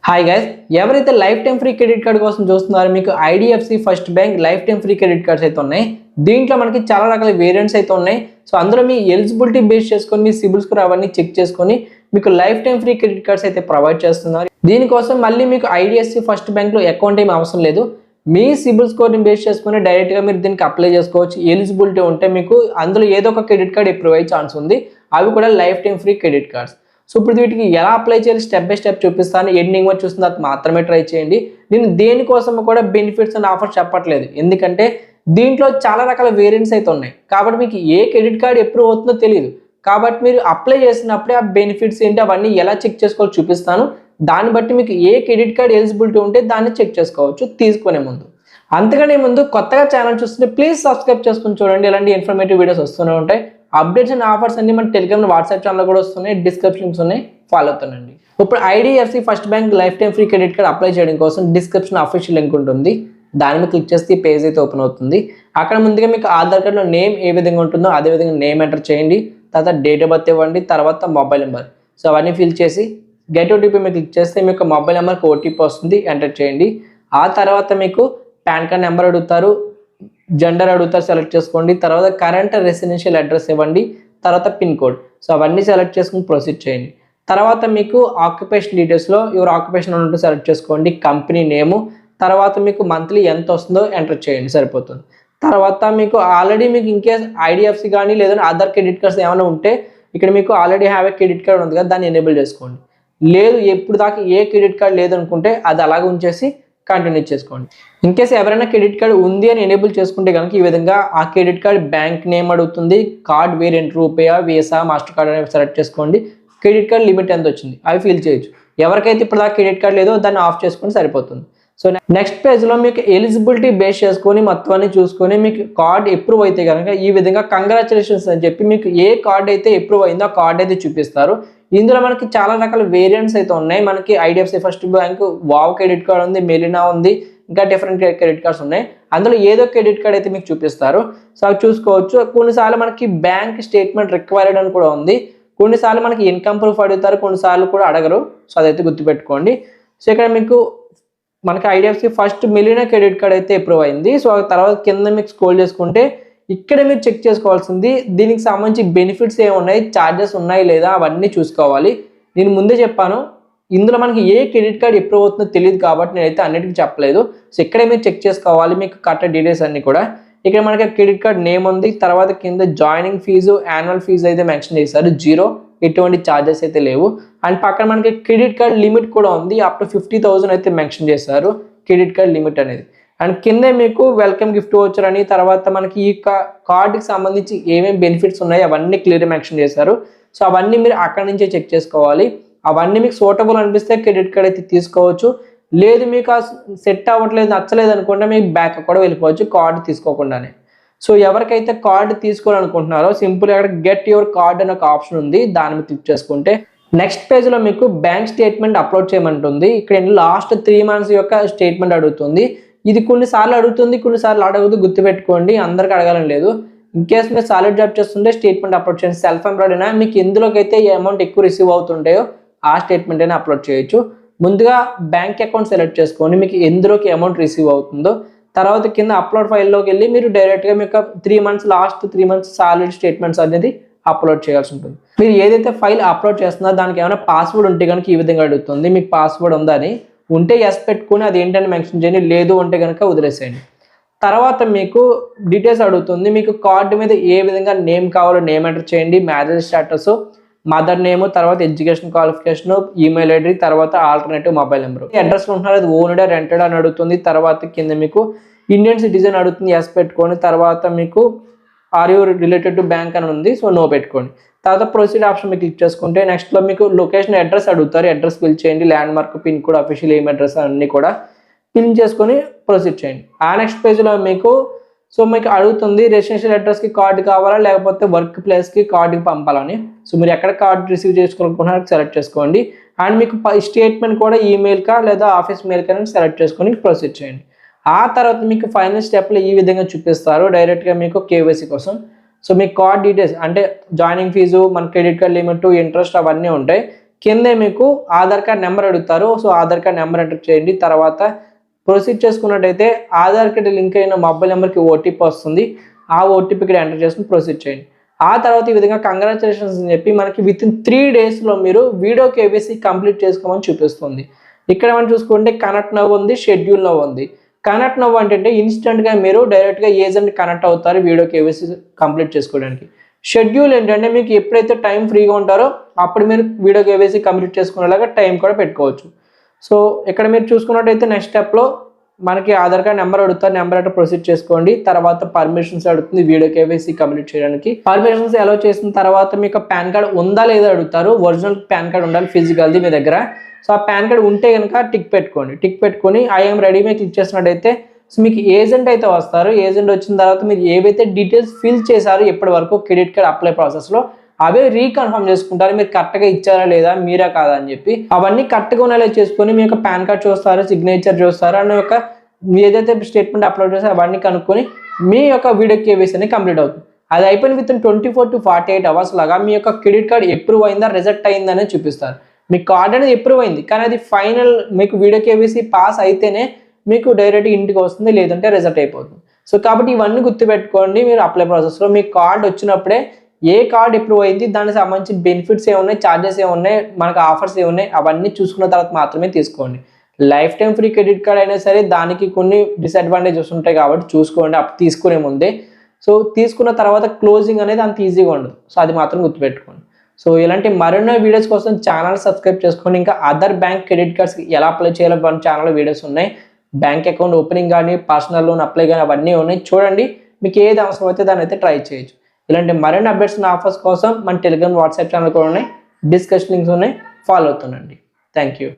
Hi guys, ఎవరైతే life time free credit card కోసం చూస్తున్నారో మీకు IDFC first bank life time free credit cards అయితే ఉన్నాయి. దీంట్లో మనకి చాలా రకాల వేరియంట్స్ అయితే ఉన్నాయి. సో అందులో మీ ఎలిజిబిలిటీ బేస్ చేసుకొని మీ సిబిల్ స్కోర్ అవన్నీ చెక్ చేసుకొని మీకు life time free credit cards అయితే ప్రొవైడ్ చేస్తున్నారు. దీనికోసం మళ్ళీ మీకు ఐడిఎఫ్సి ఫస్ట్ బ్యాంక్లో అకౌంట్ ఏమి అవసరం లేదు. మీ సిబిల్ స్కోర్ని బేస్ చేసుకుని డైరెక్ట్గా మీరు దీనికి అప్లై చేసుకోవచ్చు. ఎలిజిబిలిటీ ఉంటే మీకు అందులో ఏదో ఒక క్రెడిట్ కార్డ్ అప్రూవ్ అయ్యే ఛాన్స్ ఉంది. అవి కూడా life time free credit cards. So ఇప్పుడు వీటికి ఎలా అప్లై చేయాలి స్టెప్ బై స్టెప్ చూపిస్తాను. ఎండింగ్ వరకు చూసిన తర్వాత మాత్రమే ట్రై చేయండి. నేను దేనికోసం కూడా బెనిఫిట్స్ అండ్ ఆఫర్స్ చెప్పట్లేదు, ఎందుకంటే దీంట్లో చాలా రకాల వేరియంట్స్ అయితే ఉన్నాయి. కాబట్టి మీకు ఏ క్రెడిట్ కార్డ్ అప్రూవ్ అవుతుందో తెలియదు. కాబట్టి మీరు అప్లై చేసినప్పుడే ఆ బెనిఫిట్స్ ఏంటి అవన్నీ ఎలా చెక్ చేసుకోవాలో చూపిస్తాను. దాన్ని బట్టి మీకు ఏ క్రెడిట్ కార్డ్ ఎలిజిబిలిటీ ఉంటే దాన్ని చెక్ చేసుకోవచ్చు తీసుకునే ముందు. అంతకనే ముందు కొత్తగా ఛానల్ చూస్తుంటే ప్లీజ్ సబ్స్క్రైబ్ చేసుకుని చూడండి. ఇలాంటి ఇన్ఫర్మేటివ్ వీడియోస్ వస్తూనే ఉంటాయి. అప్డేట్స్ అండ్ ఆఫర్స్ అన్ని మన టెలిగ్రామ్ వాట్సాప్ ఛానల్ కూడా వస్తున్నాయి, డిస్క్రిప్షన్స్ ఉన్నాయి, ఫాలో అవుతానండి. ఇప్పుడు IDFC first bank life time free credit card apply చేయడం కోసం డిస్క్రిప్షన్ అఫీషియల్ లింక్ ఉంటుంది. దాని మీద క్లిక్ చేస్తే ఈ పేజ్ అయితే ఓపెన్ అవుతుంది. అక్కడ ముందుగా మీకు ఆధార్ కార్డులో నేమ్ ఏ విధంగా ఉంటుందో అదే విధంగా నేమ్ ఎంటర్ చేయండి. తర్వాత డేట్ ఆఫ్ బర్త్ ఇవ్వండి, తర్వాత మొబైల్ నెంబర్. సో అవన్నీ ఫిల్ చేసి గెట్ ఓటీపీ మీద క్లిక్ చేస్తే మీకు మొబైల్ నెంబర్కి ఓటీపీ వస్తుంది, ఎంటర్ చేయండి. ఆ తర్వాత మీకు పాన్ కార్డ్ నెంబర్ అడుగుతారు, జెండర్ అడుగుతారు, సెలెక్ట్ చేసుకోండి. తర్వాత కరెంట్ రెసిడెన్షియల్ అడ్రస్ ఇవ్వండి, తర్వాత పిన్ కోడ్. సో అవన్నీ సెలెక్ట్ చేసుకుని ప్రొసీడ్ చేయండి. తర్వాత మీకు ఆక్యుపేషన్ డీటెయిల్స్లో యువర్ ఆక్యుపేషన్ ఉంటే సెలెక్ట్ చేసుకోండి, కంపెనీ నేము, తర్వాత మీకు మంత్లీ ఎంత వస్తుందో ఎంటర్ చేయండి, సరిపోతుంది. తర్వాత మీకు ఆల్రెడీ మీకు ఇన్కేస్ ఐడిఎఫ్సి కానీ లేదంటే అదర్ క్రెడిట్ కార్డ్స్ ఏమైనా ఉంటే ఇక్కడ మీకు already have a credit card ఉంది కదా, దాన్ని ఎనేబుల్ చేసుకోండి. లేదు ఎప్పుడు దాకా ఏ క్రెడిట్ కార్డ్ లేదనుకుంటే అది అలాగే ఉంచేసి కంటిన్యూ చేసుకోండి. ఇన్కేస్ ఎవరైనా క్రెడిట్ కార్డ్ ఉంది అని ఎనేబుల్ చేసుకుంటే కనుక ఈ విధంగా ఆ క్రెడిట్ కార్డ్ బ్యాంక్ నేమ్ అడుగుతుంది, card variant RuPay, Visa, Mastercard అనేది సెలెక్ట్ చేసుకోండి. క్రెడిట్ కార్డ్ లిమిట్ ఎంత వచ్చింది అవి ఫిల్ చేయొచ్చు. ఎవరికైతే ఇప్పుడు దాకా క్రెడిట్ కార్డ్ లేదో దాన్ని ఆఫ్ చేసుకొని సరిపోతుంది. సో నెక్స్ట్ పేజ్లో మీకు ఎలిజిబిలిటీ బేస్ చేసుకొని మొత్తం అన్ని చూసుకొని మీకు కార్డ్ అప్రూవ్ అయితే కనుక ఈ విధంగా కంగ్రాచులేషన్స్ అని చెప్పి మీకు ఏ కార్డ్ అయితే అప్రూవ్ అయిందో ఆ కార్డ్ అయితే చూపిస్తారు. ఇందులో మనకి చాలా రకాల వేరియంట్స్ అయితే ఉన్నాయి. మనకి IDFC first bank wow credit card ఉంది, మెలినా ఉంది, ఇంకా డిఫరెంట్ క్రెడిట్ కార్డ్స్ ఉన్నాయి. అందులో ఏదో క్రెడిట్ కార్డ్ అయితే మీకు చూపిస్తారు. సో అవి చూసుకోవచ్చు. కొన్నిసార్లు మనకి బ్యాంక్ స్టేట్మెంట్ రిక్వైర్డ్ అని కూడా ఉంది. కొన్నిసార్లు మనకి ఇన్కమ్ ప్రూఫ్ అడుగుతారు, కొన్నిసార్లు కూడా అడగరు. సో అదైతే గుర్తుపెట్టుకోండి. సో ఇక్కడ మీకు మనకి ఐడిఎఫ్సి ఫస్ట్ మెలినా క్రెడిట్ కార్డ్ అయితే అప్రూవ్ అయింది. సో ఆ తర్వాత కింద మీకు స్క్రోల్ చేసుకుంటే ఇక్కడ మీరు చెక్ చేసుకోవాల్సింది దీనికి సంబంధించి బెనిఫిట్స్ ఏమున్నాయి, ఛార్జెస్ ఉన్నాయి లేదా అవన్నీ చూసుకోవాలి. నేను ముందే చెప్పాను ఇందులో మనకి ఏ క్రెడిట్ కార్డ్ అప్రూవ్ అవుతుందో తెలియదు కాబట్టి నేనైతే అన్నిటికీ చెప్పలేదు. సో ఇక్కడే మీరు చెక్ చేసుకోవాలి మీకు కరెక్ట్ డీటెయిల్స్ అన్ని కూడా. ఇక్కడ మనకి క్రెడిట్ కార్డ్ నేమ్ ఉంది, తర్వాత కింద జాయినింగ్ ఫీజు, యాన్యువల్ ఫీజు అయితే మెన్షన్ చేశారు, 0, ఎటువంటి ఛార్జెస్ అయితే లేవు. అండ్ పక్కన మనకి క్రెడిట్ కార్డ్ లిమిట్ కూడా ఉంది, అప్ టు 50,000 అయితే మెన్షన్ చేశారు క్రెడిట్ కార్డ్ లిమిట్ అనేది. అండ్ కింద మీకు వెల్కమ్ గిఫ్ట్ వోచర్ అని, తర్వాత మనకి ఈ కార్డుకి సంబంధించి ఏమేమి బెనిఫిట్స్ ఉన్నాయో అవన్నీ క్లియర్గా మెన్షన్ చేశారు. సో అవన్నీ మీరు అక్కడి నుంచే చెక్ చేసుకోవాలి. అవన్నీ మీకు సూటబుల్ అనిపిస్తే క్రెడిట్ కార్డ్ అయితే తీసుకోవచ్చు. లేదు మీకు సెట్ అవ్వట్లేదు, నచ్చలేదు అనుకుంటే మీకు బ్యాక్ కూడా వెళ్ళిపోవచ్చు కార్డు తీసుకోకుండానే. సో ఎవరికైతే కార్డు తీసుకోవాలనుకుంటున్నారో సింపుల్ అక్కడ గెట్ యువర్ కార్డ్ అనే ఒక ఆప్షన్ ఉంది, దాని మీద క్లిక్ చేసుకుంటే నెక్స్ట్ పేజ్లో మీకు బ్యాంక్ స్టేట్మెంట్ అప్లోడ్ చేయమంటుంది. ఇక్కడ లాస్ట్ 3 months యొక్క స్టేట్మెంట్ అడుగుతుంది. ఇది కొన్నిసార్లు అడుగుతుంది, కొన్నిసార్లు అడగదు, గుర్తుపెట్టుకోండి. అందరికి అడగాలని లేదు. ఇన్ కేస్ మీరు సాలరీ జాబ్ చేస్తుంటే స్టేట్మెంట్ అప్లోడ్ చేయండి. సెల్ఫ్ ఎంప్లాయిడ్ అయినా మీకు ఎందులోకి అయితే ఈ అమౌంట్ ఎక్కువ రిసీవ్ అవుతుంటాయో ఆ స్టేట్మెంట్ అయినా అప్లోడ్ చేయొచ్చు. ముందుగా బ్యాంక్ అకౌంట్ సెలెక్ట్ చేసుకోండి మీకు ఎందులోకి అమౌంట్ రిసీవ్ అవుతుందో. తర్వాత కింద అప్లోడ్ ఫైల్లోకి వెళ్ళి మీరు డైరెక్ట్గా మీకు 3 months last 3 months salary statements అనేది అప్లోడ్ చేయాల్సి ఉంటుంది. మీరు ఏదైతే ఫైల్ అప్లోడ్ చేస్తున్నారో దానికి ఏమైనా పాస్వర్డ్ ఉంటే కనుక ఈ విధంగా అడుగుతుంది. మీకు పాస్వర్డ్ ఉందా అని, ఉంటే ఎస్ పెట్టుకుని అది ఏంటని మెన్షన్ చేయండి, లేదు అంటే కనుక వదిలేసేయండి. తర్వాత మీకు డీటెయిల్స్ అడుగుతుంది. మీకు కార్డు మీద ఏ విధంగా నేమ్ కావాలో నేమ్ ఎంటర్ చేయండి, మ్యారేజ్ స్టేటస్, మదర్ నేమ్, తర్వాత ఎడ్యుకేషన్ క్వాలిఫికేషన్, ఈమెయిల్ ఐడి, తర్వాత ఆల్టర్నేటివ్ మొబైల్ నెంబర్. అడ్రస్లో ఉంటున్నారు అది ఓన్డా రెంటెడ్ అని అడుగుతుంది. తర్వాత కింద మీకు ఇండియన్ సిటిజన్ అడుగుతుంది, ఎస్ పెట్టుకోండి. తర్వాత మీకు are you related to bank అని ఉంది, సో నో పెట్టుకోండి. తర్వాత ప్రొసీడ్ ఆప్షన్ మీకు క్లిక్ చేసుకుంటే నెక్స్ట్లో మీకు లొకేషన్ అడ్రస్ అడుగుతారు, అడ్రస్ ఫిల్ చేయండి, land mark, pin code, official email address అన్నీ కూడా ఫిల్ చేసుకొని ప్రొసీడ్ చేయండి. ఆ నెక్స్ట్ పేజ్లో మీకు అడుగుతుంది రెసిడెన్షియల్ అడ్రస్కి కార్డు కావాలా లేకపోతే వర్క్ ప్లేస్కి కార్డుకి పంపాలని. సో మీరు ఎక్కడ కార్డు రిసీవ్ చేసుకోవాలనుకుంటున్నారో సెలెక్ట్ చేసుకోండి. అండ్ మీకు స్టేట్మెంట్ కూడా ఈమెయిల్కా లేదా ఆఫీస్ మెయిల్కా అని సెలెక్ట్ చేసుకొని ప్రొసీడ్ చేయండి. ఆ తర్వాత మీకు ఫైనల్ స్టెప్లో ఈ విధంగా చూపిస్తారు డైరెక్ట్గా మీకు కేవైసీ కోసం. సో మీ కార్డ్ డీటెయిల్స్ అంటే జాయినింగ్ ఫీజు, మన క్రెడిట్ కార్డ్ లిమిట్, ఇంట్రెస్ట్ అవన్నీ ఉంటాయి. కిందే మీకు ఆధార్ కార్డ్ నెంబర్ అడుగుతారు. So Aadhaar card number enter చేయండి. తర్వాత ప్రొసీడ్ చేసుకున్నట్టయితే ఆధార్ కార్డ్ లింక్ అయిన మొబైల్ నెంబర్కి ఓటీపీ వస్తుంది. ఆ ఓటీపీ ఇక్కడ ఎంటర్ చేసుకుని ప్రొసీడ్ చేయండి. ఆ తర్వాత ఈ విధంగా కంగ్రాచులేషన్స్ అని చెప్పి మనకి విత్ ఇన్ 3 డేస్లో మీరు వీడియో కేవైసీ కంప్లీట్ చేసుకోమని చూపిస్తుంది. ఇక్కడ మనం చూసుకుంటే కనెక్ట్ నవ్ ఉంది, షెడ్యూల్ నవ్ ఉంది. కనెక్ట్ నవ్ అంటే ఇన్స్టెంట్గా మీరు డైరెక్ట్గా ఏజెంట్ కనెక్ట్ అవుతారు వీడియో కేవైసీ కంప్లీట్ చేసుకోవడానికి. షెడ్యూల్ ఏంటంటే మీకు ఎప్పుడైతే టైం ఫ్రీగా ఉంటారో అప్పుడు మీరు వీడియో కేవైసీ కంప్లీట్ చేసుకునేలాగా టైం కూడా పెట్టుకోవచ్చు. సో ఇక్కడ మీరు చూసుకున్నట్టయితే నెక్స్ట్ స్టెప్లో మనకి ఆధార్ కార్డ్ నెంబర్ అడుగుతారు. నెంబర్ అంటే ప్రొసీడ్ చేసుకోండి. తర్వాత పర్మిషన్స్ అడుగుతుంది వీడియో కేవైసీ కంప్లీట్ చేయడానికి. పర్మిషన్స్ అలౌ చేసిన తర్వాత మీకు పాన్ కార్డ్ ఉందా లేదా అడుగుతారు. ఒరిజినల్ పాన్ కార్డ్ ఉండాలి ఫిజికల్ది మీ దగ్గర. సో ఆ పాన్ కార్డ్ ఉంటే కనుక టిక్ పెట్టుకోండి. టిక్ పెట్టుకొని ఐఎమ్ రెడీ మీద క్లిక్ చేసినట్టయితే సో మీకు ఏజెంట్ అయితే వస్తారు. ఏజెంట్ వచ్చిన తర్వాత మీరు ఏవైతే డీటెయిల్స్ ఫిల్ చేశారో ఇప్పటి వరకు క్రెడిట్ కార్డ్ అప్లై ప్రాసెస్లో అవే రీకన్ఫర్మ్ చేసుకుంటారు. మీరు కరెక్ట్గా ఇచ్చారా లేదా, మీరా కాదా అని చెప్పి అవన్నీ కరెక్ట్గా ఉండేలా చేసుకొని మీ యొక్క పాన్ కార్డ్ చూస్తారు, సిగ్నేచర్ చూస్తారు అని ఒక ఏదైతే స్టేట్మెంట్ అప్లోడ్ చేస్తారో అవన్నీ కనుక్కొని మీ యొక్క వీడియో కేవైసీ అనేది కంప్లీట్ అవుతుంది. అది అయిపోయిన విత్ 24 to 48 hours లాగా మీ యొక్క క్రెడిట్ కార్డ్ అప్రూవ్ అయిందా రిజెక్ట్ అయిందనే చూపిస్తారు. మీ కార్డ్ అనేది అప్రూవ్ అయింది కానీ అది ఫైనల్ మీకు వీడియో కేవైసీ పాస్ అయితేనే మీకు డైరెక్ట్ ఇంటికి వస్తుంది, లేదంటే రిజెక్ట్ అయిపోతుంది. సో కాబట్టి ఇవన్నీ గుర్తుపెట్టుకోండి. మీరు అప్లై ప్రాసెస్లో మీ కార్డ్ వచ్చినప్పుడే ఏ కార్డ్ అప్రూవ్ అయింది, దానికి సంబంధించిన బెనిఫిట్స్ ఏమున్నాయి, ఛార్జెస్ ఏమున్నాయి, మనకు ఆఫర్స్ ఏమున్నాయి అవన్నీ చూసుకున్న తర్వాత మాత్రమే తీసుకోండి. Life time free credit card అయినా సరే దానికి కొన్ని డిసడ్వాంటేజెస్ ఉంటాయి కాబట్టి చూసుకోండి అప్పుడు తీసుకునే ముందే. సో తీసుకున్న తర్వాత క్లోజింగ్ అనేది అంత ఈజీగా ఉండదు. సో అది మాత్రం గుర్తుపెట్టుకోండి. సో ఇలాంటి మరెన్నో వీడియోస్ కోసం ఛానల్ సబ్స్క్రైబ్ చేసుకోండి. ఇంకా అదర్ బ్యాంక్ క్రెడిట్ కార్డ్స్కి ఎలా అప్లై చేయాలో మన ఛానల్లో వీడియోస్ ఉన్నాయి. బ్యాంక్ అకౌంట్ ఓపెనింగ్ కానీ, పర్సనల్ లోన్ అప్లై కానీ అవన్నీ ఉన్నాయి. చూడండి మీకు ఏది అవసరం అయితే దాన్ని అయితే ట్రై చేయొచ్చు. ఇలాంటి మరిన్ని అప్డేట్స్ ఆఫర్స్ కోసం మన టెలిగ్రామ్, వాట్సాప్ ఛానల్ కూడా ఉన్నాయి. డిస్కషన్ లింక్స్ ఉన్నాయి, ఫాలో అవుతుండండి. Thank you.